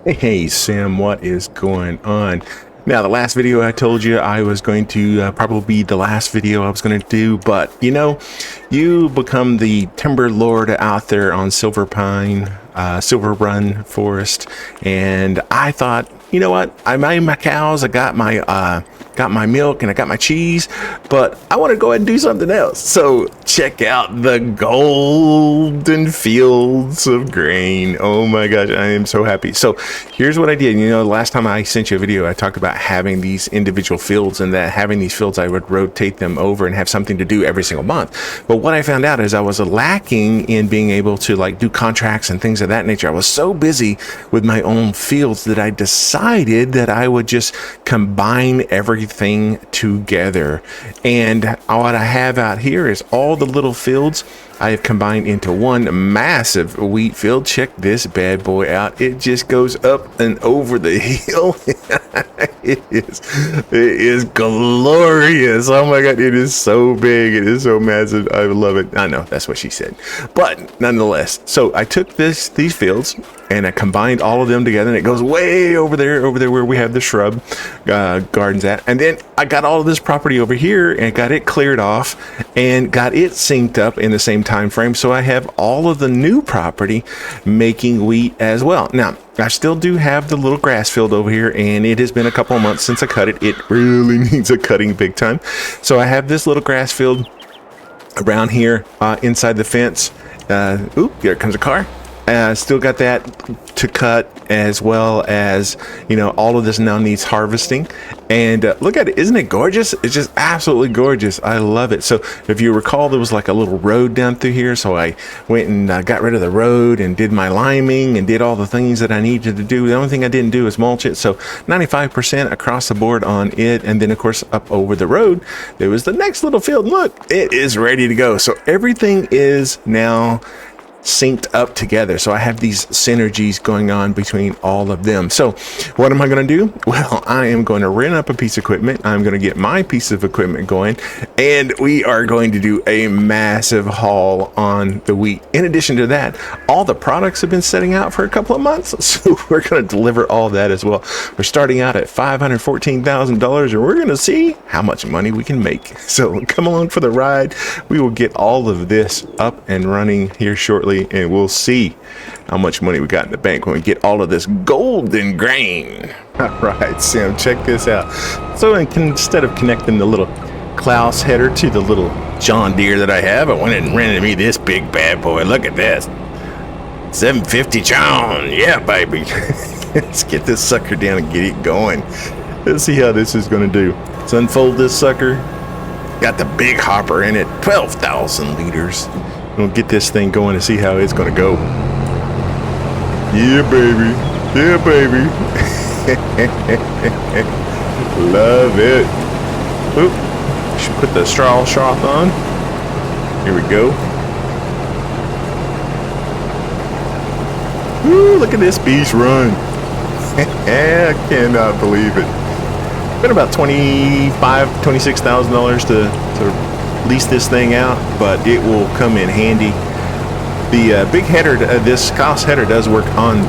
Hey Sam, what is going on? Now, the last video I told you I was going to probably be the last video I was going to do, but you know, you become the timber lord out there on Silver Pine, Silver Run Forest, and I thought, you know what? I made my cows, I got my milk, and I got my cheese, but I want to go ahead and do something else. So check out the golden fields of grain. Oh my gosh, I am so happy. So here's what I did. You know, last time I sent you a video, I talked about having these individual fields, and that having these fields, I would rotate them over and have something to do every single month. But what I found out is I was lacking in being able to like do contracts and things of that nature. I was so busy with my own fields that I decided that I would just combine everything together. And what I have out here is all the little fields I have combined into one massive wheat field. Check this bad boy out. It just goes up and over the hill. It is glorious. Oh my god, it is so big. It is so massive. I love it. I know that's what she said, but nonetheless, so I took these fields and I combined all of them together, and it goes way over there where we have the shrub gardens at. And then I got all of this property over here and got it cleared off and got it synced up in the same time frame. So I have all of the new property making wheat as well. Now, I still do have the little grass field over here, and it has been a couple of months since I cut it. It really needs a cutting big time. So I have this little grass field around here inside the fence. Oop, here comes a car. Still got that to cut, as well as, you know, all of this now needs harvesting. And look at it, isn't it gorgeous? It's just absolutely gorgeous. I love it. So if you recall, there was like a little road down through here, so I went and got rid of the road and did my liming and did all the things that I needed to do. The only thing I didn't do is mulch it. So 95% across the board on it. And then of course up over the road there was the next little field. Look, it is ready to go. So everything is now synced up together. So I have these synergies going on between all of them. So what am I going to do? Well, I am going to rent up a piece of equipment. I'm going to get my piece of equipment going, and we are going to do a massive haul on the wheat. In addition to that, all the products have been setting out for a couple of months, so we're going to deliver all that as well. We're starting out at $514,000, and we're going to see how much money we can make. So come along for the ride. We will get all of this up and running here shortly, and we'll see how much money we got in the bank when we get all of this golden grain. All right, Sam, check this out. So instead of connecting the little Klaus header to the little John Deere that I have, I went and rented me this big bad boy. Look at this, 750 John. Yeah, baby. Let's get this sucker down and get it going. Let's see how this is going to do. Let's unfold this sucker. Got the big hopper in it, 12,000 liters. We'll get this thing going and see how it's going to go. Yeah, baby. Yeah, baby. Love it. Oop. Should put the straw trough on. Here we go. Woo, look at this beast run. I cannot believe it. Been about $26,000 to lease this thing out, but it will come in handy. The big header, this Klaus header does work on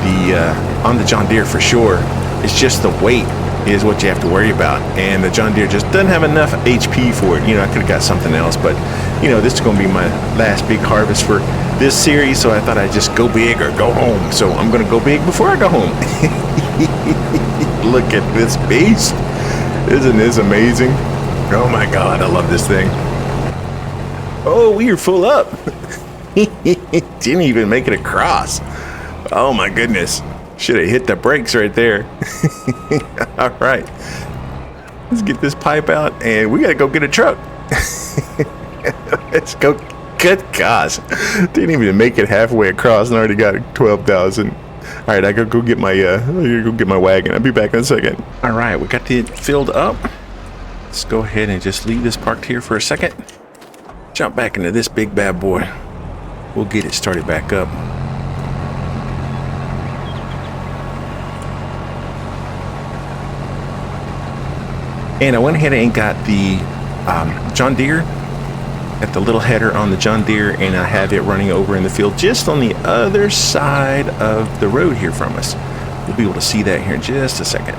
the John Deere for sure. It's just the weight is what you have to worry about, and the John Deere just doesn't have enough HP for it. You know, I could have got something else, but you know, this is going to be my last big harvest for this series, so I thought I'd just go big or go home. So I'm going to go big before I go home. Look at this beast. Isn't this amazing? Oh my god, I love this thing. Oh, we are full up. Didn't even make it across. Oh my goodness. Should have hit the brakes right there. All right. Let's get this pipe out, and we got to go get a truck. Let's go. Good gosh. Didn't even make it halfway across and already got 12,000. All right, I gotta go get my wagon. I'll be back in a second. All right, we got it filled up. Let's go ahead and just leave this parked here for a second. Jump back into this big bad boy. We'll get it started back up. And I went ahead and got the John Deere, at the little header on the John Deere, and I have it running over in the field just on the other side of the road here from us. We'll be able to see that here in just a second.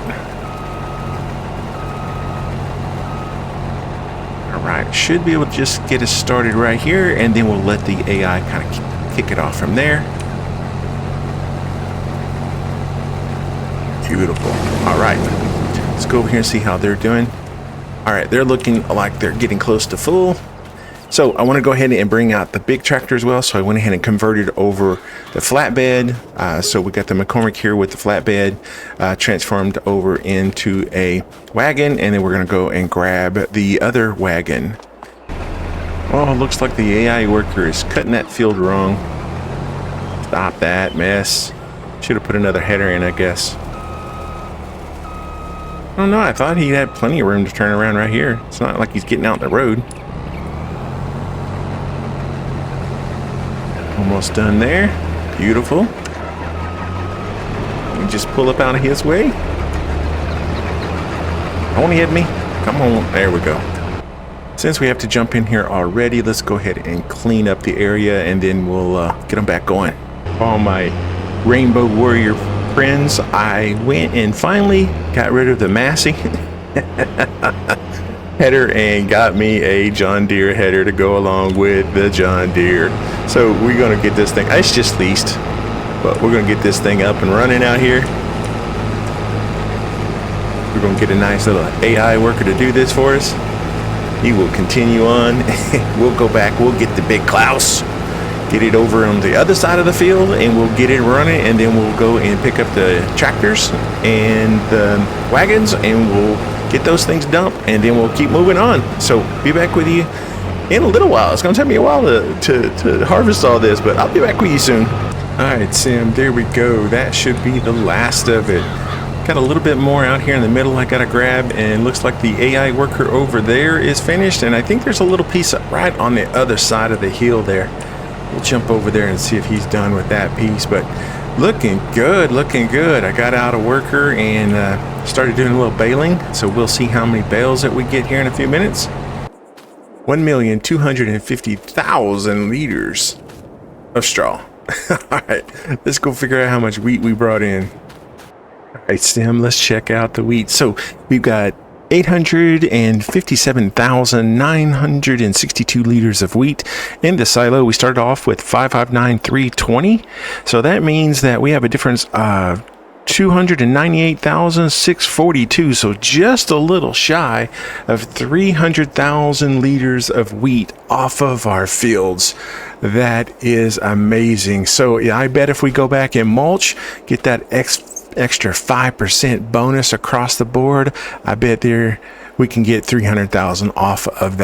All right, should be able to just get us started right here, and then we'll let the AI kind of kick it off from there. Beautiful. All right, let's go over here and see how they're doing. All right, they're looking like they're getting close to full. So I want to go ahead and bring out the big tractor as well. So I went ahead and converted over the flatbed. So we got the McCormick here with the flatbed transformed over into a wagon. And then we're going to go and grab the other wagon. Oh, looks like the AI worker is cutting that field wrong. Stop that mess. Should have put another header in, I guess. I don't know. I thought he had plenty of room to turn around right here. It's not like he's getting out in the road. Almost done there. Beautiful. You just pull up out of his way. Don't hit me. Come on. There we go. Since we have to jump in here already, let's go ahead and clean up the area, and then we'll get them back going. All my Rainbow Warrior friends, I went and finally got rid of the Massey header and got me a John Deere header to go along with the John Deere. So we're going to get this thing, it's just leased, but we're going to get this thing up and running out here. We're going to get a nice little AI worker to do this for us. He will continue on. We'll go back, we'll get the big Klaus, get it over on the other side of the field, and we'll get it running, and then we'll go and pick up the tractors and the wagons, and we'll get those things dumped, and then we'll keep moving on. So be back with you in a little while. It's going to take me a while to harvest all this, but I'll be back with you soon. All right, Sim, there we go. That should be the last of it. Got a little bit more out here in the middle I gotta grab, and looks like the AI worker over there is finished, and I think there's a little piece right on the other side of the hill there. We'll jump over there and see if he's done with that piece, but looking good, looking good. I got out a worker and started doing a little baling, so we'll see how many bales that we get here in a few minutes. 1,250,000 liters of straw. All right, let's go figure out how much wheat we brought in. All right, Sim, let's check out the wheat. So we've got 857,962 liters of wheat in the silo. We started off with 559,320. So that means that we have a difference of 298,642. So just a little shy of 300,000 liters of wheat off of our fields. That is amazing. So yeah, I bet if we go back and mulch, get that extra 5% bonus across the board, I bet there we can get 300,000 off of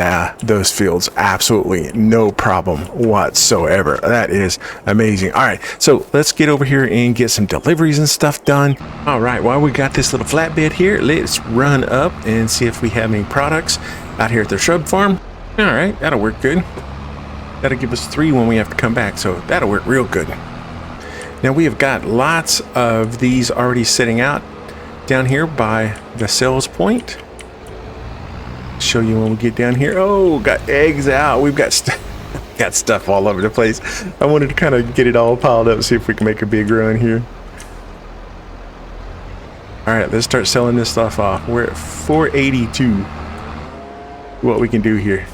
those fields. Absolutely no problem whatsoever. That is amazing. All right, so let's get over here and get some deliveries and stuff done. All right, while we got this little flatbed here, let's run up and see if we have any products out here at the shrub farm. All right, that'll work good. That'll give us 3 when we have to come back, so that'll work real good. Now we have got lots of these already sitting out down here by the sales point. Show you when we get down here. Oh, got eggs out. We've got stuff all over the place. I wanted to kind of get it all piled up, see if we can make a big run here. All right, let's start selling this stuff off. We're at 482. What we can do here.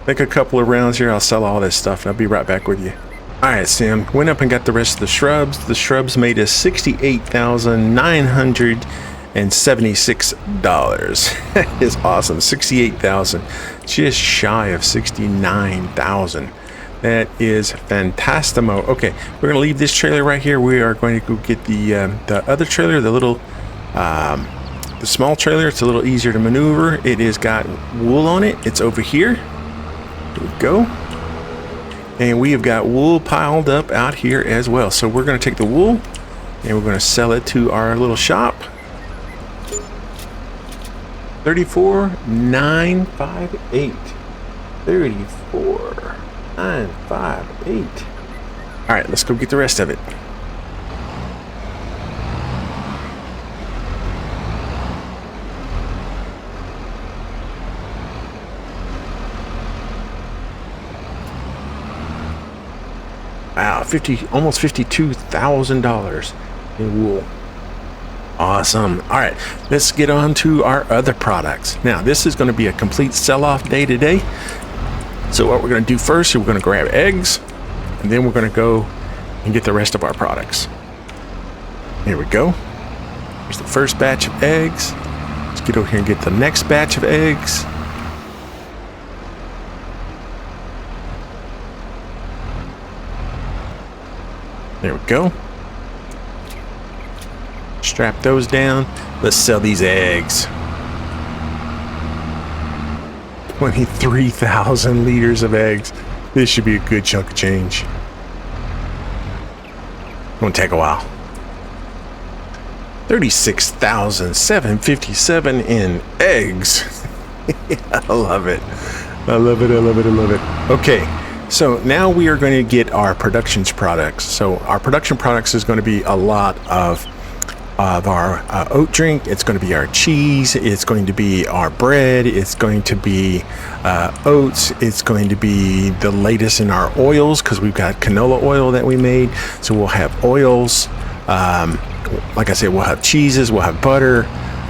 Make a couple of rounds here. I'll sell all this stuff and I'll be right back with you. All right, Sam, went up and got the rest of the shrubs. The shrubs made us $68,976. That is awesome. 68,000, just shy of 69,000. That is fantastimo. Okay, we're gonna leave this trailer right here. We are going to go get the other trailer, the little the small trailer. It's a little easier to maneuver. It has got wool on it. It's over here. Here we go. And we have got wool piled up out here as well. So we're going to take the wool and we're going to sell it to our little shop. 34,958. 34,958. All right, let's go get the rest of it. Wow, almost $52,000 in wool. Awesome. All right, let's get on to our other products. Now, this is going to be a complete sell-off day today. So what we're going to do first is we're going to grab eggs, and then we're going to go and get the rest of our products. Here we go. Here's the first batch of eggs. Let's get over here and get the next batch of eggs. There we go. Strap those down. Let's sell these eggs. 23,000 liters of eggs. This should be a good chunk of change. Gonna take a while. 36,757 in eggs. I love it. I love it. I love it. I love it. Okay. So now we are going to get our production products. So our production products is going to be a lot of our oat drink. It's going to be our cheese. It's going to be our bread. It's going to be oats. It's going to be the latest in our oils, because we've got canola oil that we made. So we'll have oils. Like I said, we'll have cheeses. We'll have butter.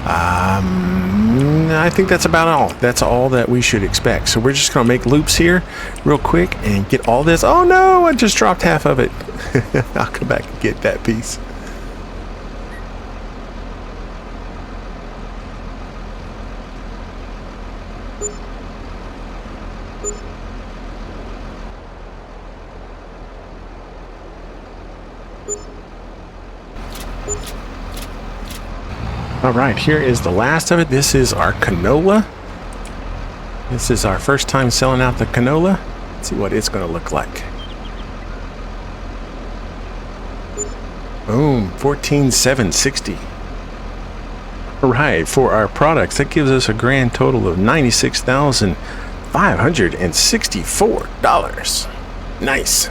I think that's about all. That's all that we should expect. So we're just going to make loops here real quick and get all this. Oh no, I just dropped half of it. I'll come back and get that piece. All right, here is the last of it. This is our canola. This is our first time selling out the canola. Let's see what it's going to look like. Boom, 14,760. All right, for our products, that gives us a grand total of $96,564. Nice.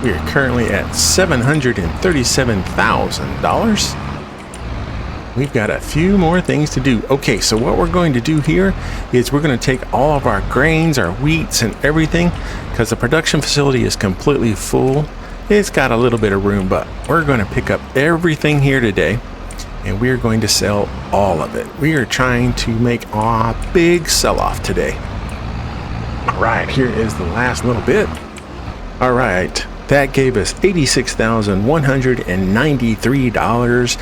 We are currently at $737,000. We've got a few more things to do. Okay, so what we're going to do here is we're going to take all of our grains, our wheats, and everything, because the production facility is completely full. It's got a little bit of room, but we're going to pick up everything here today, and we're going to sell all of it. We are trying to make a big sell-off today. All right, here is the last little bit. All right. That gave us $86,193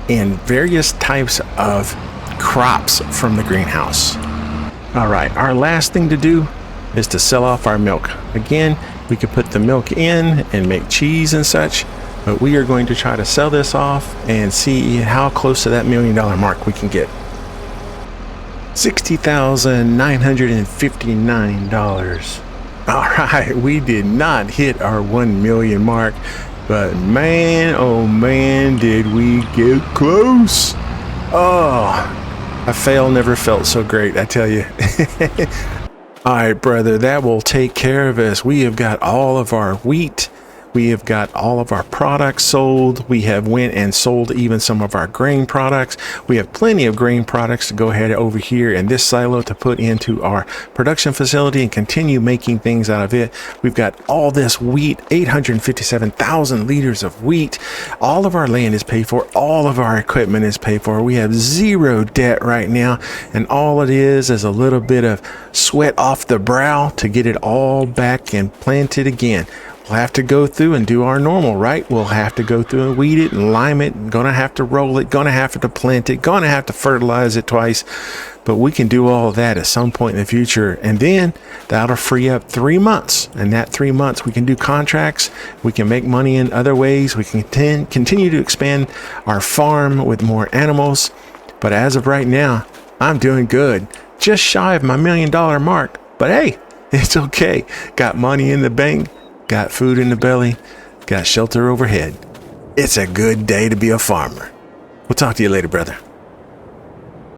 in various types of crops from the greenhouse. All right, our last thing to do is to sell off our milk. Again, we could put the milk in and make cheese and such, but we are going to try to sell this off and see how close to that $1 million mark we can get. $60,959. All right, we did not hit our 1 million mark, but man, oh man, did we get close. Oh, a fail never felt so great, I tell you. All right, brother, that will take care of us. We have got all of our wheat. We have got all of our products sold. We have went and sold even some of our grain products. We have plenty of grain products to go ahead over here in this silo to put into our production facility and continue making things out of it. We've got all this wheat, 857,000 liters of wheat. All of our land is paid for. All of our equipment is paid for. We have zero debt right now. And all it is a little bit of sweat off the brow to get it all back and planted again. We'll have to go through and do our normal, right? We'll have to go through and weed it and lime it, gonna have to roll it, gonna have to plant it, gonna have to fertilize it twice, but we can do all of that at some point in the future, and then that'll free up 3 months, and that 3 months we can do contracts, we can make money in other ways, we can continue to expand our farm with more animals. But as of right now, I'm doing good, just shy of my $1 million mark, but hey, it's okay. Got money in the bank, got food in the belly, got shelter overhead. It's a good day to be a farmer. We'll talk to you later, brother.